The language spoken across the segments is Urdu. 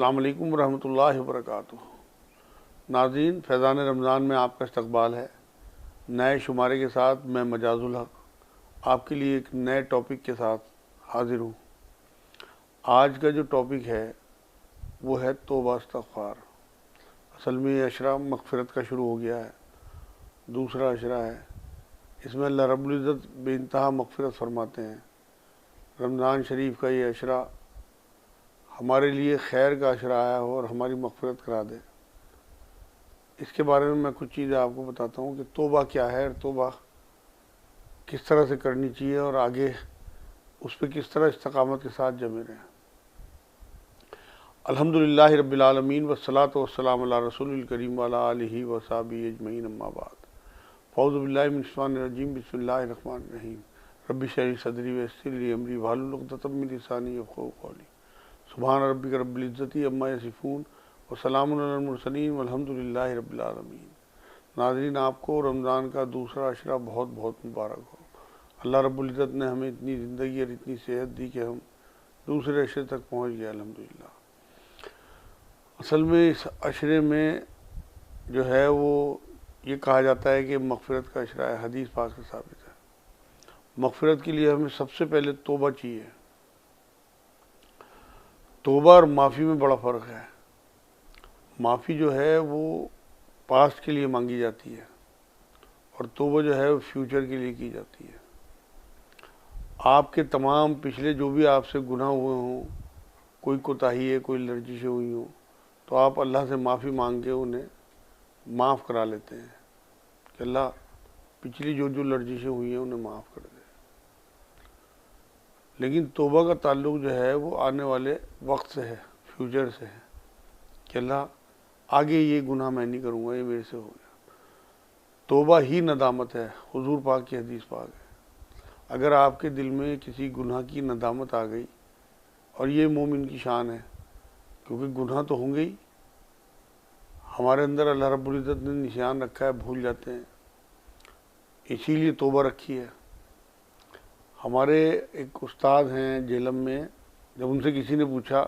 السلام علیکم ورحمۃ اللہ وبرکاتہ۔ ناظرین، فیضان رمضان میں آپ کا استقبال ہے۔ نئے شمارے کے ساتھ میں مجاز الحق آپ کے لیے ایک نئے ٹاپک کے ساتھ حاضر ہوں۔ آج کا جو ٹاپک ہے وہ ہے توبہ استغفار۔ اصل میں یہ عشرہ مغفرت کا شروع ہو گیا ہے، دوسرا عشرہ ہے۔ اس میں اللہ رب العزت بے انتہا مغفرت فرماتے ہیں۔ رمضان شریف کا یہ عشرہ ہمارے لیے خیر کا عشرہ آیا ہو اور ہماری مغفرت کرا دے۔ اس کے بارے میں کچھ چیزیں آپ کو بتاتا ہوں کہ توبہ کیا ہے اور توبہ کس طرح سے کرنی چاہیے اور آگے اس پہ کس طرح استقامت کے ساتھ جمے رہیں۔ الحمدللہ رب العالمین والصلاۃ والسلام علی رسول الکریم وعلی آلہ وصحبہ اجمعین، اما بعد۔ اعوذ باللہ من الشیطان الرجیم، بسم اللہ الرحمن الرحیم۔ رب اشرح لی صدری ویسر لی امری واحلل عقدۃ من لسانی یفقہوا قولی۔ سبحان ربک رب العزت عما یصفون وسلام علی المرسلین والحمد للہ رب العالمین۔ ناظرین، آپ کو رمضان کا دوسرا عشرہ بہت بہت مبارک ہو۔ اللہ رب العزت نے ہمیں اتنی زندگی اور اتنی صحت دی کہ ہم دوسرے عشرے تک پہنچ گئے، الحمدللہ۔ اصل میں اس عشرے میں جو ہے وہ یہ کہا جاتا ہے کہ مغفرت کا عشرہ ہے، حدیث پاک سے ثابت ہے۔ مغفرت کے لیے ہمیں سب سے پہلے توبہ چاہیے۔ توبہ اور معافی میں بڑا فرق ہے۔ معافی جو ہے وہ پاسٹ کے لیے مانگی جاتی ہے اور توبہ جو ہے وہ فیوچر کے لیے کی جاتی ہے۔ آپ کے تمام پچھلے جو بھی آپ سے گناہ ہوئے ہوں، کوئی کوتاہی ہے، کوئی لرزشیں ہوئی ہوں، تو آپ اللہ سے معافی مانگ کے انہیں معاف کرا لیتے ہیں کہ اللہ پچھلی جو لرزشیں ہوئی ہیں انہیں معاف کر دے۔ لیکن توبہ کا تعلق جو ہے وہ آنے والے وقت سے ہے، فیوچر سے ہے کہ اللہ آگے یہ گناہ میں نہیں کروں گا، یہ میرے سے ہو گیا۔ توبہ ہی ندامت ہے، حضور پاک کی حدیث پاک ہے۔ اگر آپ کے دل میں کسی گناہ کی ندامت آ گئی، اور یہ مومن کی شان ہے کیونکہ گناہ تو ہوں گے ہی، ہمارے اندر اللہ رب العزت نے نشان رکھا ہے، بھول جاتے ہیں، اسی لیے توبہ رکھی ہے۔ ہمارے ایک استاد ہیں جہلم میں، جب ان سے کسی نے پوچھا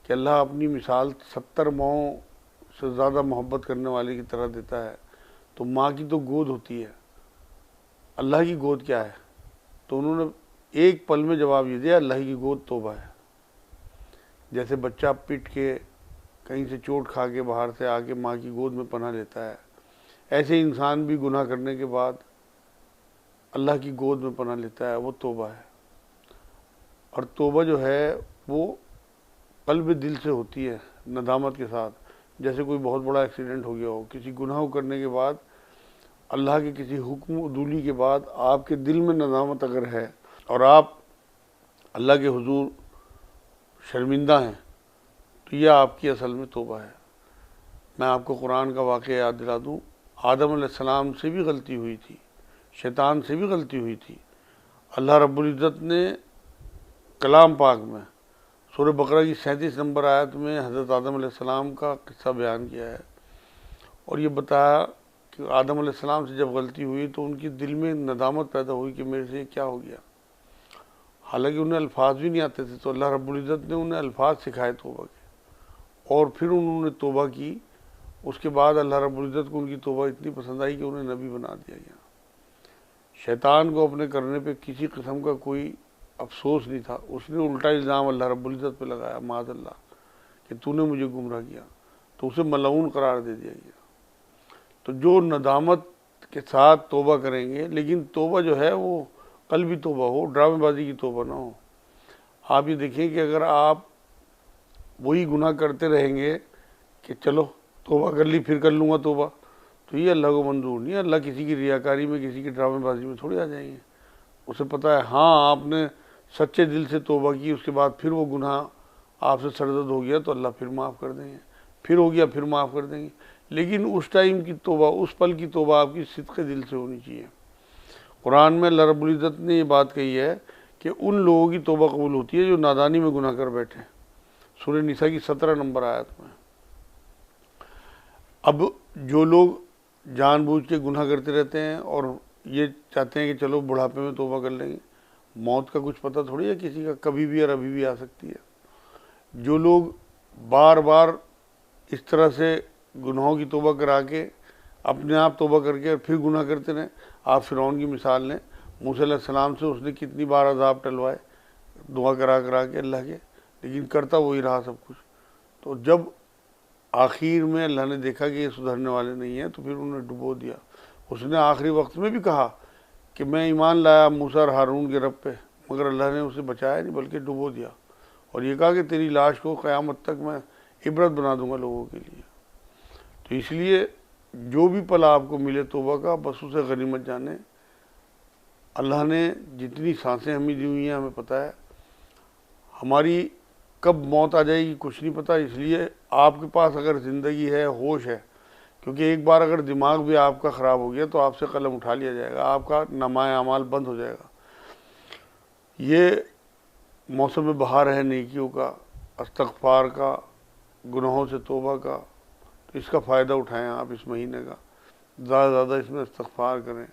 کہ اللہ اپنی مثال 70 ماؤں سے زیادہ محبت کرنے والے کی طرح دیتا ہے، تو ماں کی تو گود ہوتی ہے، اللہ کی گود کیا ہے؟ تو انہوں نے ایک پل میں جواب یہ دیا، اللہ کی گود توبہ ہے۔ جیسے بچہ پٹ کے کہیں سے چوٹ کھا کے باہر سے آ کے ماں کی گود میں پناہ لیتا ہے، ایسے انسان بھی گناہ کرنے کے بعد اللہ کی گود میں پناہ لیتا ہے، وہ توبہ ہے۔ اور توبہ جو ہے وہ قلب دل سے ہوتی ہے، ندامت کے ساتھ۔ جیسے کوئی بہت بڑا ایکسیڈنٹ ہو گیا ہو، کسی گناہ کرنے کے بعد، اللہ کے کسی حکم عدولی کے بعد آپ کے دل میں ندامت اگر ہے اور آپ اللہ کے حضور شرمندہ ہیں، تو یہ آپ کی اصل میں توبہ ہے۔ میں آپ کو قرآن کا واقعہ یاد دلا دوں۔ آدم علیہ السلام سے بھی غلطی ہوئی تھی، شیطان سے بھی غلطی ہوئی تھی۔ اللہ رب العزت نے کلام پاک میں سورہ بقرہ کی 37 نمبر آیت میں حضرت آدم علیہ السلام کا قصہ بیان کیا ہے، اور یہ بتایا کہ آدم علیہ السلام سے جب غلطی ہوئی تو ان کی دل میں ندامت پیدا ہوئی کہ میرے سے یہ کیا ہو گیا۔ حالانکہ انہیں الفاظ بھی نہیں آتے تھے، تو اللہ رب العزت نے انہیں الفاظ سکھائے توبہ کے، اور پھر انہوں نے توبہ کی۔ اس کے بعد اللہ رب العزت کو ان کی توبہ اتنی پسند آئی کہ انہیں نبی بنا دیا گیا۔ شیطان کو اپنے کرنے پہ کسی قسم کا کوئی افسوس نہیں تھا، اس نے الٹا الزام اللہ رب العزت پہ لگایا، معاذ اللہ، کہ تو نے مجھے گمراہ کیا، تو اسے ملعون قرار دے دیا گیا۔ تو جو ندامت کے ساتھ توبہ کریں گے، لیکن توبہ جو ہے وہ قلبی توبہ ہو، ڈرامے بازی کی توبہ نہ ہو۔ آپ یہ دیکھیں کہ اگر آپ وہی گناہ کرتے رہیں گے کہ چلو توبہ کر لی پھر کر لوں گا توبہ، تو یہ اللہ کو منظور نہیں ہے۔ اللہ کسی کی ریاکاری میں، کسی کی ڈرامے بازی میں تھوڑی آ جائیں گے۔ اسے پتہ ہے ہاں آپ نے سچے دل سے توبہ کی، اس کے بعد پھر وہ گناہ آپ سے سرزد ہو گیا تو اللہ پھر معاف کر دیں گے، پھر ہو گیا پھر معاف کر دیں گے۔ لیکن اس ٹائم کی توبہ، اس پل کی توبہ آپ کی صدق دل سے ہونی چاہیے۔ قرآن میں اللہ رب العزت نے یہ بات کہی ہے کہ ان لوگوں کی توبہ قبول ہوتی ہے جو نادانی میں گناہ کر بیٹھے، سورہ نساء کی 17 نمبر آیت میں۔ اب جو لوگ جان بوجھ کے گناہ کرتے رہتے ہیں اور یہ چاہتے ہیں کہ چلو بڑھاپے میں توبہ کر لیں گے، موت کا کچھ پتہ تھوڑی ہے کسی کا، کبھی بھی اور ابھی بھی آ سکتی ہے۔ جو لوگ بار بار اس طرح سے گناہوں کی توبہ کرا کے اپنے آپ توبہ کر کے اور پھر گناہ کرتے رہے. آپ فرعون کی مثال لیں, موسیٰ علیہ السلام سے اس نے کتنی بار عذاب ٹلوائے دعا کرا کرا کے اللہ کے, لیکن کرتا وہی رہا سب کچھ. تو جب آخر میں اللہ نے دیکھا کہ یہ سدھرنے والے نہیں ہیں تو پھر انہوں نے ڈبو دیا. اس نے آخری وقت میں بھی کہا کہ میں ایمان لایا موسیٰ اور ہارون کے رب پہ, مگر اللہ نے اسے بچایا نہیں بلکہ ڈبو دیا, اور یہ کہا کہ تیری لاش کو قیامت تک میں عبرت بنا دوں گا لوگوں کے لیے. تو اس لیے جو بھی پل آپ کو ملے توبہ کا, بس اسے غنیمت جانے. اللہ نے جتنی سانسیں ہمیں دی ہوئی ہیں ہمیں پتہ ہے, ہماری کب موت آ جائے گی کچھ نہیں پتہ. اس لیے آپ کے پاس اگر زندگی ہے, ہوش ہے, کیونکہ ایک بار اگر دماغ بھی آپ کا خراب ہو گیا تو آپ سے قلم اٹھا لیا جائے گا, آپ کا نامہ اعمال بند ہو جائے گا. یہ موسم بہار ہے نیکیوں کا, استغفار کا, گناہوں سے توبہ کا. تو اس کا فائدہ اٹھائیں آپ اس مہینے کا. زیادہ سے زیادہ اس میں استغفار کریں,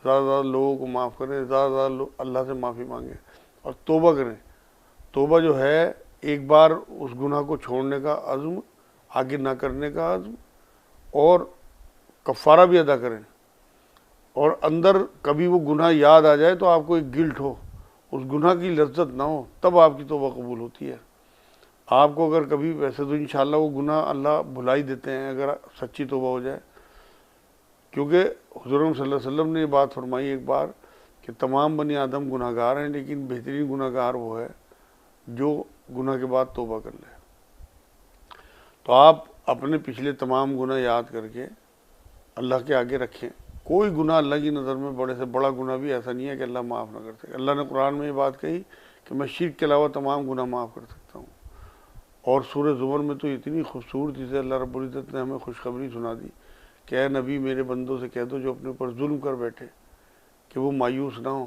زیادہ سے زیادہ لوگوں کو معاف کریں, زیادہ سے زیادہ اللہ سے معافی مانگیں اور توبہ کریں. توبہ جو ہے ایک بار اس گناہ کو چھوڑنے کا عزم, آگے نہ کرنے کا عزم, اور کفارہ بھی ادا کریں. اور اندر کبھی وہ گناہ یاد آ جائے تو آپ کو ایک گلٹ ہو, اس گناہ کی لذت نہ ہو, تب آپ کی توبہ قبول ہوتی ہے. آپ کو اگر کبھی, ویسے تو انشاءاللہ وہ گناہ اللہ بھلا ہی دیتے ہیں اگر سچی توبہ ہو جائے, کیونکہ حضور صلی اللہ علیہ وسلم نے یہ بات فرمائی ایک بار کہ تمام بنی آدم گناہ گار ہیں, لیکن بہترین گناہ گار وہ ہے جو گناہ کے بعد توبہ کر لے. تو آپ اپنے پچھلے تمام گناہ یاد کر کے اللہ کے آگے رکھیں. کوئی گناہ اللہ کی نظر میں بڑے سے بڑا گناہ بھی ایسا نہیں ہے کہ اللہ معاف نہ کر سکے. اللہ نے قرآن میں یہ بات کہی کہ میں شرک کے علاوہ تمام گناہ معاف کر سکتا ہوں. اور سورہ زمر میں تو اتنی خوبصورتی سے اللہ رب العزت نے ہمیں خوشخبری سنا دی کہ اے نبی میرے بندوں سے کہہ دو جو اپنے اوپر ظلم کر بیٹھے کہ وہ مایوس نہ ہوں,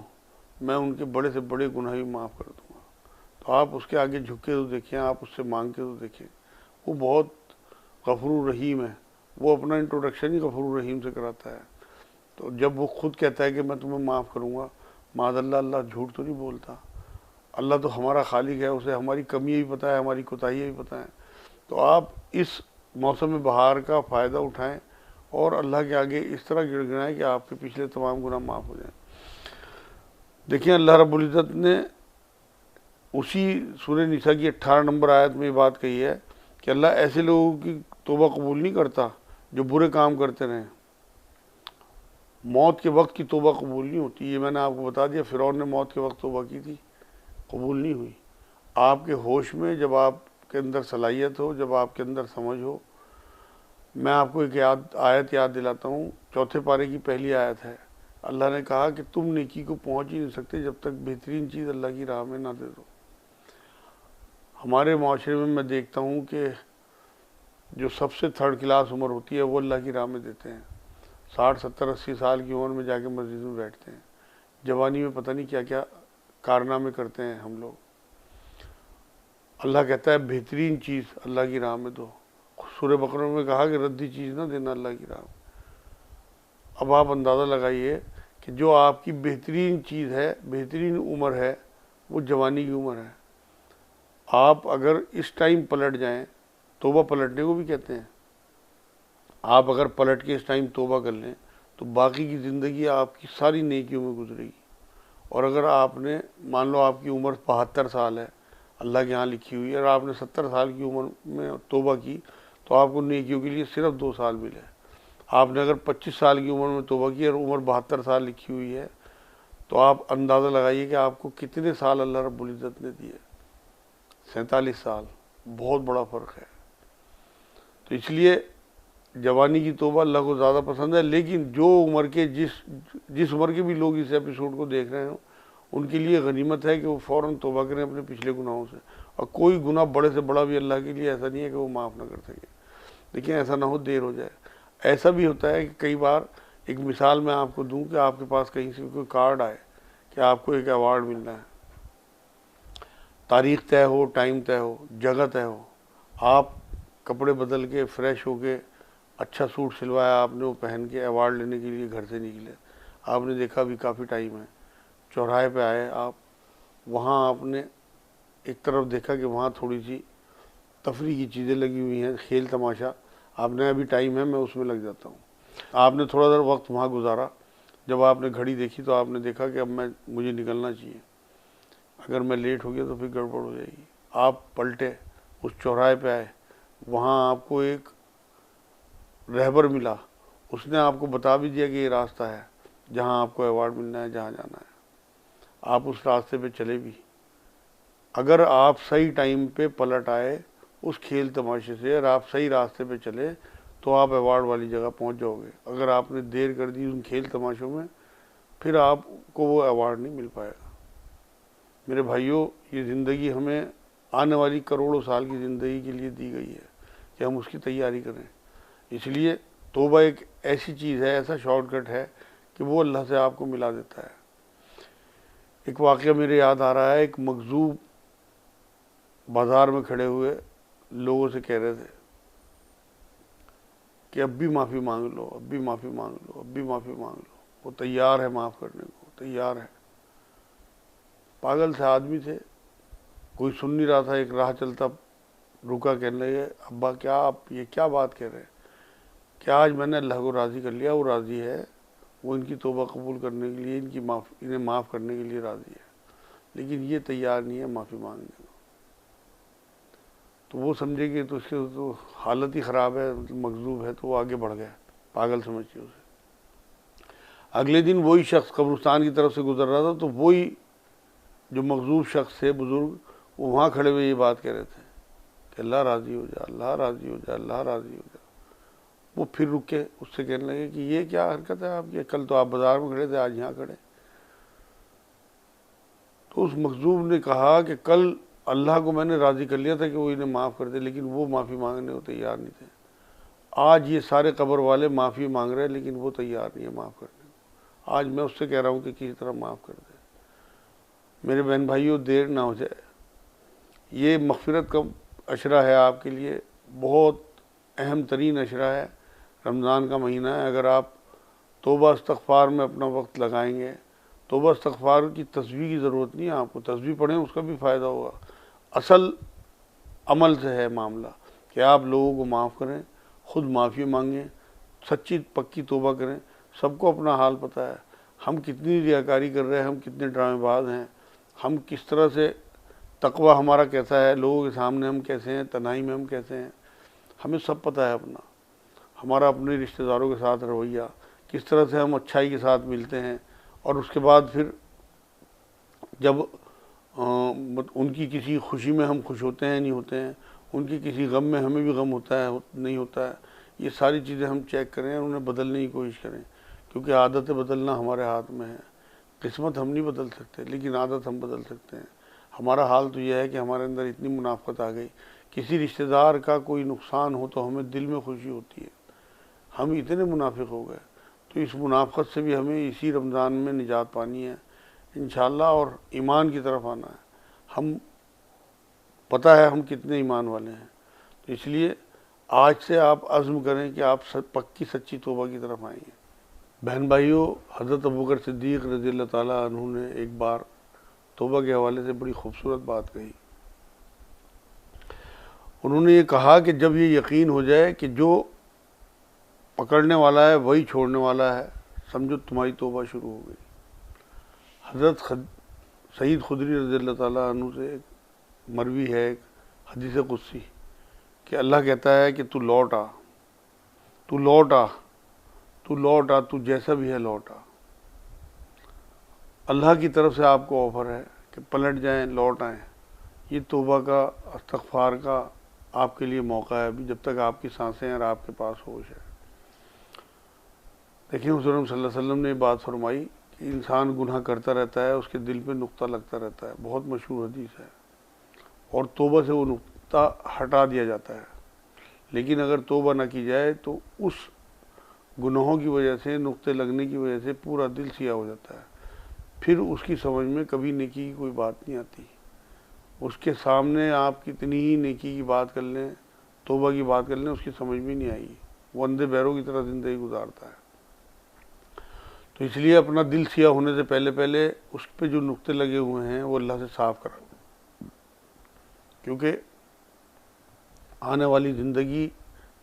میں ان کے بڑے سے بڑے گناہ بھی معاف کر دوں گا. تو آپ اس کے آگے جھکے تو دیکھیں, آپ اس سے مانگ کے تو دیکھیں. وہ بہت غفور الرحیم ہے, وہ اپنا انٹروڈکشن ہی غفور الرحیم سے کراتا ہے. تو جب وہ خود کہتا ہے کہ میں تمہیں معاف کروں گا, معاذ اللہ, اللہ جھوٹ تو نہیں بولتا. اللہ تو ہمارا خالق ہے, اسے ہماری کمیاں بھی پتہ ہے, ہماری کوتاہیاں بھی پتہ ہیں. تو آپ اس موسم بہار کا فائدہ اٹھائیں اور اللہ کے آگے اس طرح گڑ گڑائیں کہ آپ کے پچھلے تمام گناہ معاف ہو جائیں. دیکھیں اللہ رب العزت نے اسی سورہ نساء کی 18 نمبر آیت میں یہ بات کہی ہے کہ اللہ ایسے لوگوں کی توبہ قبول نہیں کرتا جو برے کام کرتے رہیں. موت کے وقت کی توبہ قبول نہیں ہوتی, یہ میں نے آپ کو بتا دیا. فرعون نے موت کے وقت توبہ کی تھی, قبول نہیں ہوئی. آپ کے ہوش میں جب آپ کے اندر صلاحیت ہو, جب آپ کے اندر سمجھ ہو. میں آپ کو ایک آیت یاد دلاتا ہوں, 4 پارے کی پہلی آیت ہے. اللہ نے کہا کہ تم نیکی کو پہنچ ہی نہیں سکتے جب تک بہترین چیز اللہ کی راہ میں نہ دے دو. ہمارے معاشرے میں میں دیکھتا ہوں کہ جو سب سے 3rd کلاس عمر ہوتی ہے وہ اللہ کی راہ میں دیتے ہیں. 60 70 80 سال کی عمر میں جا کے مسجد میں بیٹھتے ہیں. جوانی میں پتہ نہیں کیا کیا کارنامے کرتے ہیں ہم لوگ. اللہ کہتا ہے بہترین چیز اللہ کی راہ میں دو. سورہ بقرہ میں کہا کہ ردی چیز نہ دینا اللہ کی راہ میں. اب آپ اندازہ لگائیے کہ جو آپ کی بہترین چیز ہے, بہترین عمر ہے, وہ جوانی کی عمر ہے. آپ اگر اس ٹائم پلٹ جائیں, توبہ پلٹنے کو بھی کہتے ہیں, آپ اگر پلٹ کے اس ٹائم توبہ کر لیں تو باقی کی زندگی آپ کی ساری نیکیوں میں گزرے گی. اور اگر آپ نے, مان لو آپ کی عمر 72 سال ہے اللہ کے ہاں لکھی ہوئی ہے, اور آپ نے 70 سال کی عمر میں توبہ کی تو آپ کو نیکیوں کے لیے صرف 2 سال ملے. آپ نے اگر 25 سال کی عمر میں توبہ کی اور عمر 72 سال لکھی ہوئی ہے تو آپ اندازہ لگائیے کہ آپ کو کتنے سال اللہ رب العزت نے دیے. 47 سال. بہت بڑا فرق ہے. تو اس لیے جوانی کی توبہ اللہ کو زیادہ پسند ہے, لیکن جو عمر کے جس عمر کے بھی لوگ اس ایپیسوڈ کو دیکھ رہے ہوں ان کے لیے غنیمت ہے کہ وہ فوراً توبہ کریں اپنے پچھلے گناہوں سے. اور کوئی گناہ بڑے سے بڑا بھی اللہ کے لیے ایسا نہیں ہے کہ وہ معاف نہ کر سکے. لیکن ایسا نہ ہو دیر ہو جائے. ایسا بھی ہوتا ہے کہ کئی بار, ایک مثال میں آپ کو دوں کہ آپ کے پاس کہیں سے کوئی کارڈ آئے کہ آپ کو ایک ایوارڈ ملنا ہے, تاریخ طے ہو, ٹائم طے ہو, جگہ طے ہو, آپ کپڑے بدل کے فریش ہو کے اچھا سوٹ سلوایا آپ نے, وہ پہن کے ایوارڈ لینے کے لیے گھر سے نکلے. آپ نے دیکھا ابھی کافی ٹائم ہے, چوراہے پہ آئے آپ, وہاں آپ نے ایک طرف دیکھا کہ وہاں تھوڑی سی تفریح کی چیزیں لگی ہوئی ہیں، کھیل تماشا، آپ نے ابھی ٹائم ہے میں اس میں لگ جاتا ہوں. آپ نے تھوڑا دیر وقت وہاں گزارا، جب آپ نے گھڑی دیکھی تو آپ نے دیکھا کہ اب مجھے نکلنا چاہیے، اگر میں لیٹ ہو گیا تو پھر گڑبڑ ہو جائے گی. آپ پلٹے، اس چوراہے پہ آئے، وہاں آپ کو ایک رہبر ملا، اس نے آپ کو بتا بھی دیا کہ یہ راستہ ہے جہاں آپ کو ایوارڈ ملنا ہے، جہاں جانا ہے. آپ اس راستے پہ چلے بھی. اگر آپ صحیح ٹائم پہ پلٹ آئے اس کھیل تماشے سے، اور آپ صحیح راستے پہ چلے تو آپ ایوارڈ والی جگہ پہنچ جاؤ گے. اگر آپ نے دیر کر دی ان کھیل تماشوں میں، پھر آپ کو وہ ایوارڈ نہیں مل پائے گا. میرے بھائیوں، یہ زندگی ہمیں آنے والی کروڑوں سال کی زندگی کے لیے دی گئی ہے کہ ہم اس کی تیاری کریں. اس لیے توبہ ایک ایسی چیز ہے، ایسا شارٹ کٹ ہے کہ وہ اللہ سے آپ کو ملا دیتا ہے. ایک واقعہ میرے یاد آ رہا ہے، ایک مغضوب بازار میں کھڑے ہوئے لوگوں سے کہہ رہے تھے کہ اب بھی معافی مانگ لو، اب بھی معافی مانگ لو، اب بھی معافی مانگ لو. وہ تیار ہے معاف کرنے کو، تیار ہے. پاگل سے آدمی تھے، کوئی سن نہیں رہا تھا. ایک راہ چلتا رکا، کہنے لگے ابا کیا آپ یہ کیا بات کہہ رہے ہیں؟ کہ آج میں نے اللہ کو راضی کر لیا، وہ راضی ہے، وہ ان کی توبہ قبول کرنے کے لیے انہیں معاف کرنے کے لیے راضی ہے، لیکن یہ تیار نہیں ہے معافی مانگنے کو. تو وہ سمجھے کہ تو اس کے تو حالت ہی خراب ہے، مغضوب ہے، تو وہ آگے بڑھ گیا، پاگل سمجھ کے اسے. اگلے دن وہی شخص قبرستان کی طرف سے گزر رہا تھا، تو وہی جو مغضوب شخص تھے بزرگ، وہ وہاں کھڑے ہوئے یہ بات کہہ رہے تھے کہ اللہ راضی ہو جا، اللہ راضی ہو جا، اللہ راضی ہو جا. وہ پھر رک کے اس سے کہنے لگے کہ یہ کیا حرکت ہے آپ کی؟ کل تو آپ بازار میں کھڑے تھے، آج یہاں کھڑے. تو اس مغضوب نے کہا کہ کل اللہ کو میں نے راضی کر لیا تھا کہ وہ انہیں معاف کر دے، لیکن وہ معافی مانگنے کو تیار نہیں تھے. آج یہ سارے قبر والے معافی مانگ رہے ہیں، لیکن وہ تیار نہیں ہے معاف کرنے کو. آج میں اس سے کہہ رہا ہوں کہ کسی طرح معاف کر دے. میرے بہن بھائیوں، دیر نہ ہو جائے. یہ مغفرت کا عشرہ ہے آپ کے لیے، بہت اہم ترین عشرہ ہے. رمضان کا مہینہ ہے. اگر آپ توبہ استغفار میں اپنا وقت لگائیں گے، توبہ استغفار کی تسبیح کی ضرورت نہیں ہے آپ کو، تسبیح پڑھیں اس کا بھی فائدہ ہوگا. اصل عمل سے ہے معاملہ کہ آپ لوگوں کو معاف کریں، خود معافی مانگیں، سچی پکی توبہ کریں. سب کو اپنا حال پتہ ہے، ہم کتنی ریاکاری کر رہے ہیں، ہم کتنے ڈرامے باز ہیں، ہم کس طرح سے تقوی ہمارا کیسا ہے، لوگوں کے سامنے ہم کیسے ہیں، تنہائی میں ہم کیسے ہیں، ہمیں سب پتہ ہے. اپنا ہمارا اپنے رشتہ داروں کے ساتھ رویہ، کس طرح سے ہم اچھائی کے ساتھ ملتے ہیں، اور اس کے بعد پھر جب ان کی کسی خوشی میں ہم خوش ہوتے ہیں نہیں ہوتے ہیں، ان کی کسی غم میں ہمیں بھی غم ہوتا ہے نہیں ہوتا ہے. یہ ساری چیزیں ہم چیک کریں اور انہیں بدلنے کی کوشش کریں، کیونکہ عادتیں بدلنا ہمارے ہاتھ میں ہے. قسمت ہم نہیں بدل سکتے، لیکن عادت ہم بدل سکتے ہیں. ہمارا حال تو یہ ہے کہ ہمارے اندر اتنی منافقت آ گئی، کسی رشتہ دار کا کوئی نقصان ہو تو ہمیں دل میں خوشی ہوتی ہے. ہم اتنے منافق ہو گئے. تو اس منافقت سے بھی ہمیں اسی رمضان میں نجات پانی ہے انشاءاللہ، اور ایمان کی طرف آنا ہے. ہم پتہ ہے ہم کتنے ایمان والے ہیں. تو اس لیے آج سے آپ عزم کریں کہ آپ پکی سچی توبہ کی طرف آئیں گے. بہن بھائیوں، حضرت ابوبکر صدیق رضی اللہ تعالیٰ عنہ نے ایک بار توبہ کے حوالے سے بڑی خوبصورت بات کہی. انہوں نے یہ کہا کہ جب یہ یقین ہو جائے کہ جو پکڑنے والا ہے وہی چھوڑنے والا ہے، سمجھو تمہاری توبہ شروع ہو گئی. حضرت سعید خدری رضی اللہ تعالیٰ عنہ سے ایک مروی ہے، ایک حدیث قدسی، کہ اللہ کہتا ہے کہ تو لوٹ آ، تو لوٹ آ، تو لوٹ آ، تو جیسا بھی ہے لوٹ آ. اللہ کی طرف سے آپ کو آفر ہے کہ پلٹ جائیں، لوٹ آئیں. یہ توبہ کا، استغفار کا آپ کے لیے موقع ہے ابھی، جب تک آپ کی سانسیں ہیں اور آپ کے پاس ہوش ہے. دیکھیں حضور صلی اللہ علیہ وسلم نے یہ بات فرمائی کہ انسان گناہ کرتا رہتا ہے، اس کے دل پہ نقطہ لگتا رہتا ہے. بہت مشہور حدیث ہے. اور توبہ سے وہ نقطہ ہٹا دیا جاتا ہے. لیکن اگر توبہ نہ کی جائے تو اس گناہوں کی وجہ سے، نقطے لگنے کی وجہ سے پورا دل سیاہ ہو جاتا ہے. پھر اس کی سمجھ میں کبھی نیکی کی کوئی بات نہیں آتی. اس کے سامنے آپ کتنی ہی نیکی کی بات کر لیں، توبہ کی بات کر لیں، اس کی سمجھ میں نہیں آئی. وہ اندھے بہروں کی طرح زندگی گزارتا ہے. تو اس لیے اپنا دل سیاہ ہونے سے پہلے اس پہ جو نقطے لگے ہوئے ہیں وہ اللہ سے صاف کرا، کیونکہ آنے والی زندگی،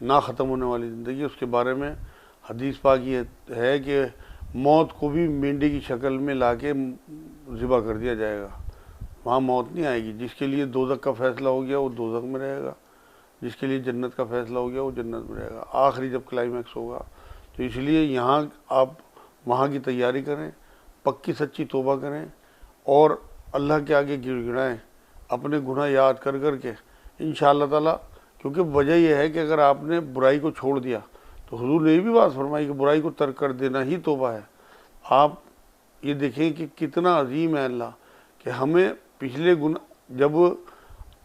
نہ ختم ہونے والی زندگی، اس کے بارے میں حدیث پاک یہ ہے کہ موت کو بھی مینڈے کی شکل میں لا کے ذبح کر دیا جائے گا، وہاں موت نہیں آئے گی۔ جس کے لیے دوزخ کا فیصلہ ہو گیا وہ دوزخ میں رہے گا، جس کے لیے جنت کا فیصلہ ہو گیا وہ جنت میں رہے گا، آخری جب کلائمیکس ہوگا۔ تو اس لیے یہاں آپ وہاں کی تیاری کریں، پکی سچی توبہ کریں، اور اللہ کے آگے گڑ گڑائیں، اپنے گناہ یاد کر کر کے انشاءاللہ تعالیٰ۔ کیونکہ وجہ یہ ہے کہ اگر آپ نے برائی کو چھوڑ دیا تو حضور نے یہ بھی بات فرمائی کہ برائی کو ترک کر دینا ہی توبہ ہے۔ آپ یہ دیکھیں کہ کتنا عظیم ہے اللہ کہ ہمیں پچھلے گناہ، جب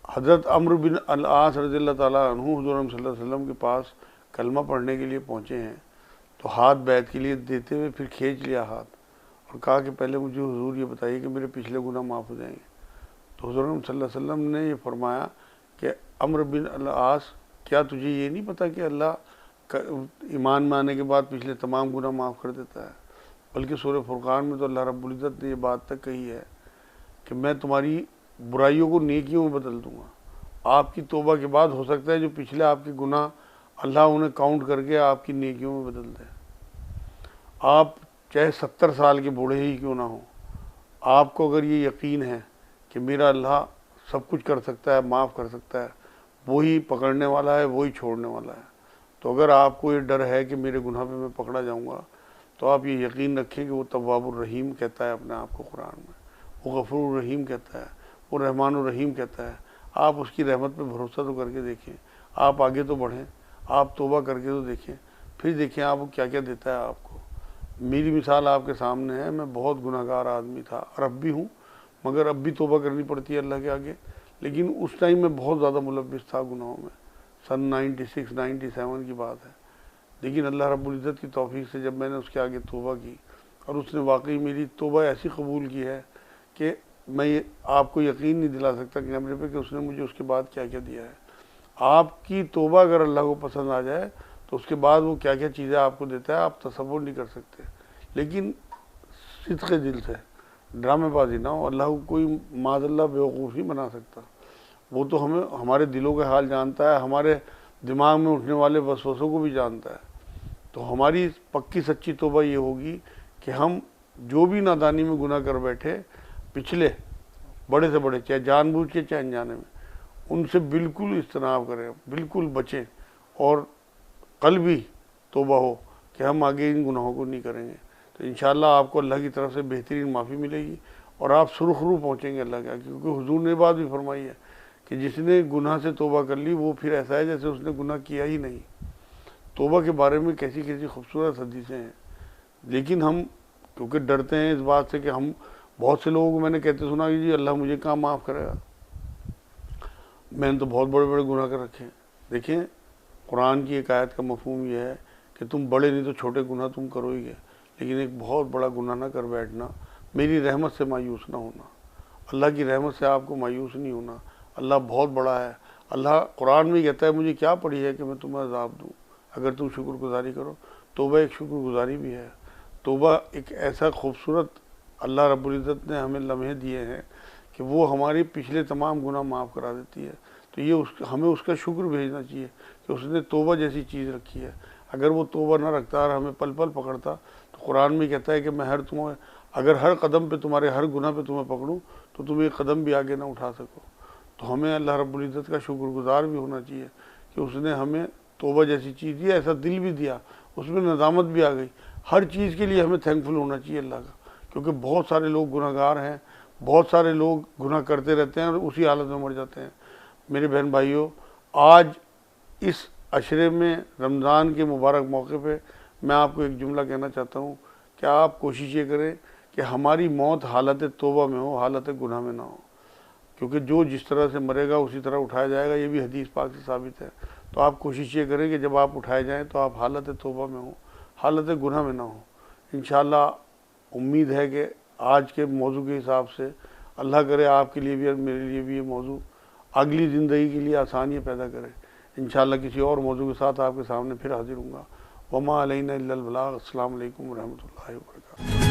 حضرت عمرو بن العاص رضی اللہ تعالیٰ عنہ حضور صلی اللہ علیہ وسلم کے پاس کلمہ پڑھنے کے لیے پہنچے ہیں، تو ہاتھ بیعت کے لیے دیتے ہوئے پھر کھینچ لیا ہاتھ اور کہا کہ پہلے مجھے حضور یہ بتائیے کہ میرے پچھلے گناہ معاف ہو جائیں گے۔ تو حضور صلی اللہ علیہ وسلم نے یہ فرمایا کہ عمرو بن العاص، کیا تجھے یہ نہیں پتا کہ اللہ ایمان میں آنے کے بعد پچھلے تمام گناہ معاف کر دیتا ہے؟ بلکہ سورہ فرقان میں تو اللہ رب العزت نے یہ بات تک کہی ہے کہ میں تمہاری برائیوں کو نیکیوں میں بدل دوں گا۔ آپ کی توبہ کے بعد ہو سکتا ہے جو پچھلے آپ کے گناہ اللہ انہیں کاؤنٹ کر کے آپ کی نیکیوں میں بدل دے۔ آپ چاہے 70 سال کے بوڑھے ہی کیوں نہ ہوں، آپ کو اگر یہ یقین ہے کہ میرا اللہ سب کچھ کر سکتا ہے، معاف کر سکتا ہے، وہی پکڑنے والا ہے، وہی چھوڑنے والا ہے، تو اگر آپ کو یہ ڈر ہے کہ میرے گناہ پہ میں پکڑا جاؤں گا، تو آپ یہ یقین رکھیں کہ وہ تواب الرحیم کہتا ہے اپنے آپ کو قرآن میں، وہ غفور الرحیم کہتا ہے، وہ رحمان الرحیم کہتا ہے۔ آپ اس کی رحمت پہ بھروسہ تو کر کے دیکھیں، آپ آگے تو بڑھیں، آپ توبہ کر کے تو دیکھیں، پھر دیکھیں آپ کو کیا کیا دیتا ہے آپ کو۔ میری مثال آپ کے سامنے ہے، میں بہت گناہ گار آدمی تھا اور اب بھی ہوں، مگر اب بھی توبہ کرنی پڑتی ہے اللہ کے آگے، لیکن اس ٹائم میں بہت زیادہ ملوث تھا گناہوں میں۔ سن 96 97 کی بات ہے، لیکن اللہ رب العزت کی توفیق سے جب میں نے اس کے آگے توبہ کی اور اس نے واقعی میری توبہ ایسی قبول کی ہے کہ میں یہ آپ کو یقین نہیں دلا سکتا کیمرے پہ کہ اس نے مجھے اس کے بعد کیا کیا دیا ہے۔ آپ کی توبہ اگر اللہ کو پسند آ جائے تو اس کے بعد وہ کیا کیا چیزیں آپ کو دیتا ہے آپ تصور نہیں کر سکتے، لیکن صدق دل سے، ڈرامے بازی نہ ہو۔ اللہ کو کوئی معاذ اللہ بیوقوف نہیں بنا سکتا، وہ تو ہمیں ہمارے دلوں کا حال جانتا ہے، ہمارے دماغ میں اٹھنے والے وسوسوں کو بھی جانتا ہے۔ تو ہماری پکی سچی توبہ یہ ہوگی کہ ہم جو بھی نادانی میں گناہ کر بیٹھے پچھلے بڑے سے بڑے، چاہے جان بوجھ کے چاہے انجانے میں، ان سے بالکل اجتناب کریں، بالکل بچیں، اور قلبی توبہ ہو کہ ہم آگے ان گناہوں کو نہیں کریں گے۔ تو انشاءاللہ آپ کو اللہ کی طرف سے بہترین معافی ملے گی اور آپ سرخرو پہنچیں گے اللہ کے آگے، کیونکہ حضور نے بات بھی فرمائی ہے کہ جس نے گناہ سے توبہ کر لی وہ پھر ایسا ہے جیسے اس نے گناہ کیا ہی نہیں۔ توبہ کے بارے میں کیسی کیسی خوبصورت حدیثیں ہیں، لیکن ہم کیونکہ ڈرتے ہیں اس بات سے کہ ہم، بہت سے لوگوں کو میں نے کہتے سنا کہ جی اللہ مجھے کہاں معاف کرے گا، میں نے تو بہت بڑے بڑے گناہ کر رکھے ہیں۔ دیکھیں قرآن کی ایک آیت کا مفہوم یہ ہے کہ تم بڑے نہیں تو چھوٹے گناہ تم کرو ہی گے، لیکن ایک بہت بڑا گناہ نہ کر بیٹھنا، میری رحمت سے مایوس نہ ہونا، اللہ کی رحمت سے آپ کو مایوس نہیں ہونا۔ اللہ بہت بڑا ہے، اللہ قرآن میں کہتا ہے مجھے کیا پڑی ہے کہ میں تمہیں عذاب دوں اگر تم شکر گزاری کرو۔ توبہ ایک شکر گزاری بھی ہے، توبہ ایک ایسا خوبصورت اللہ رب العزت نے ہمیں لمحے دیے ہیں کہ وہ ہماری پچھلے تمام گناہ معاف کرا دیتی ہے۔ تو یہ ہمیں اس کا شکر بھیجنا چاہیے کہ اس نے توبہ جیسی چیز رکھی ہے۔ اگر وہ توبہ نہ رکھتا اور ہمیں پل پل پکڑتا تو قرآن میں کہتا ہے کہ میں اگر ہر قدم پہ تمہارے ہر گناہ پہ تمہیں پکڑوں تو تم ایک قدم بھی آگے نہ اٹھا سکو۔ تو ہمیں اللہ رب العزت کا شکر گزار بھی ہونا چاہیے کہ اس نے ہمیں توبہ جیسی چیز دی، ایسا دل بھی دیا، اس میں ندامت بھی آ گئی۔ ہر چیز کے لیے ہمیں تھینکفل ہونا چاہیے اللہ کا، کیونکہ بہت سارے لوگ گناہ گار ہیں، بہت سارے لوگ گناہ کرتے رہتے ہیں اور اسی حالت میں مر جاتے ہیں۔ میرے بہن بھائیوں، آج اس عشرے میں رمضان کے مبارک موقع پہ میں آپ کو ایک جملہ کہنا چاہتا ہوں کہ آپ کوشش یہ کریں کہ ہماری موت حالت توبہ میں ہو، حالت گناہ میں نہ ہو، کیونکہ جو جس طرح سے مرے گا اسی طرح اٹھایا جائے گا، یہ بھی حدیث پاک سے ثابت ہے۔ تو آپ کوشش یہ کریں کہ جب آپ اٹھائے جائیں تو آپ حالت توبہ میں ہوں، حالت گناہ میں نہ ہوں۔ انشاءاللہ امید ہے کہ آج کے موضوع کے حساب سے اللہ کرے آپ کے لیے بھی اور میرے لیے بھی یہ موضوع اگلی زندگی کے لیے آسانیاں پیدا کرے۔ انشاءاللہ کسی اور موضوع کے ساتھ آپ کے سامنے پھر حاضر ہوں گا۔ وما علینا الا البلاغ۔ السلام علیکم ورحمۃ اللہ وبرکاتہ۔